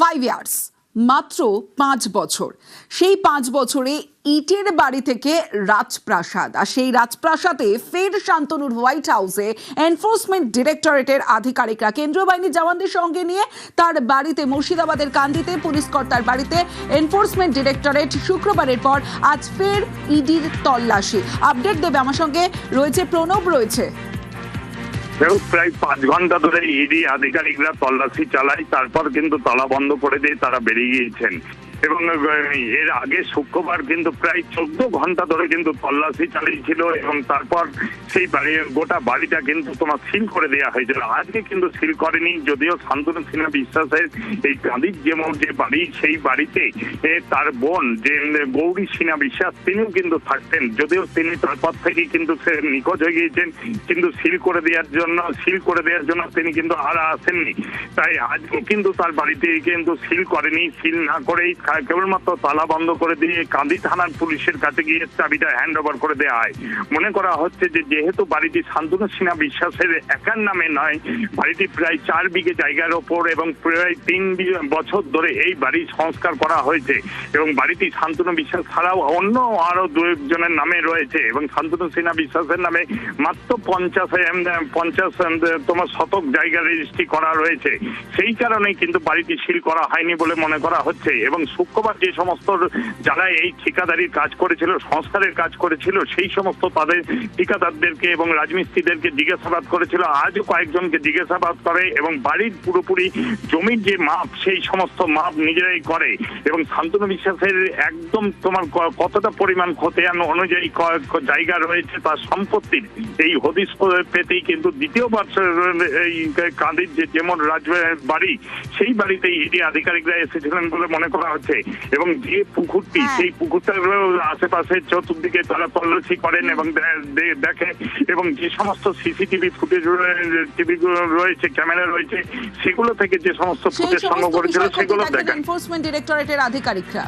5 years, মাত্র 5 বছর। সেই 5 বছরে ইটের বাড়ি থেকে রাজপ্রাসাদ, আর সেই রাজপ্রাসাদে ফের শান্তনুর হোয়াইট হাউসে এনফোর্সমেন্ট ডিরেক্টরেটের আধিকারিকরা কেন্দ্রীয় বাহিনীর জওয়ানদের সঙ্গে নিয়ে তার বাড়িতে, মুর্শিদাবাদের কান্দিতে পুলিশ কর্তার বাড়িতে এনফোর্সমেন্ট ডিরেক্টরেট শুক্রবারের পর আজ ফের ইডির তল্লাশি। আপডেট দেবে আমার সঙ্গে রয়েছে প্রণব। রয়েছে প্রায় 5 ঘন্টা ধরে ইডি আধিকারিকরা তল্লাশি চালায়, তারপর কিন্তু তালা বন্ধ করে দিয়ে তারা বেরিয়ে গিয়েছেন। এবং এর আগে শুক্রবার কিন্তু প্রায় 14 ঘন্টা ধরে কিন্তু তল্লাশি চালিয়েছিল এবং তারপর সেই গোটা বাড়িটা কিন্তু তোমার সিল করে দেওয়া হয়েছিল। আজকে কিন্তু সিল করেনি, যদিও শান্তনু সিনহা বিশ্বাসের এই কাঁদির যে বাড়ি, সেই বাড়িতে তার বোন যে গৌরী সিনহা বিশ্বাস তিনিও কিন্তু থাকতেন, যদিও তিনি তারপর থেকেই কিন্তু সে নিখোঁজ হয়ে গিয়েছেন। কিন্তু সিল করে দেওয়ার জন্য তিনি কিন্তু আর আসেননি। তাই আজকে কিন্তু তার বাড়িতে কিন্তু সিল করেনি, সিল না করেই কেবলমাত্র তালা বন্ধ করে দিয়ে কান্দি থানার পুলিশের কাছে গিয়ে চাবিটা হ্যান্ড ওভার করে দেওয়া হয়। মনে করা হচ্ছে যে যেহেতু বাড়িটি শান্তনু সিনহা বিশ্বাসের একার নামে নয়, বাড়িটি প্রায় 4 বিঘে জায়গার ওপর এবং প্রায় 3 বছর ধরে এই বাড়ি সংস্কার করা হয়েছে এবং বাড়িটি শান্তনু বিশ্বাস ছাড়াও অন্য আরো 2 জনের নামে রয়েছে এবং শান্তনু সিনহা বিশ্বাসের নামে মাত্র 50 তোমার শতক জায়গা রেজিস্ট্রি করা রয়েছে। সেই কারণেই কিন্তু বাড়িটি সিল করা হয়নি বলে মনে করা হচ্ছে। এবং শুক্রবার যে সমস্ত যারা এই ঠিকাদারির কাজ করেছিল, সংস্কারের কাজ করেছিল, সেই সমস্ত তাদের ঠিকাদারদেরকে এবং রাজমিস্ত্রিদেরকে জিজ্ঞাসাবাদ করেছিল। আজও কয়েকজনকে জিজ্ঞাসাবাদ করে এবং বাড়ির পুরোপুরি জমির যে মাপ, সেই সমস্ত মাপ নিজেরাই করে এবং শান্তনু বিশ্বাসের একদম তোমার কতটা পরিমাণ খতিয়ান অনুযায়ী জায়গা রয়েছে তার সম্পত্তির এই হদিস পেতেই কিন্তু দ্বিতীয়বার এই কাঁদির যেমন বাড়ি, সেই বাড়িতেই ইডি আধিকারিকরা এসেছিলেন বলে মনে করা হচ্ছে। এবং যে পুকুরটি, সেই পুকুরটার আশেপাশে চতুর্দিকে তারা তল্লাশি করেন এবং দেখে এবং যে সমস্ত সিসিটিভি ফুটেজ রয়েছে, ক্যামেরা রয়েছে, সেগুলো থেকে যে সমস্ত ফুটেজ সংগ্রহ করেছিল সেগুলো দেখেন এনফোর্সমেন্ট ডিরেক্টরেটের আধিকারিকরা।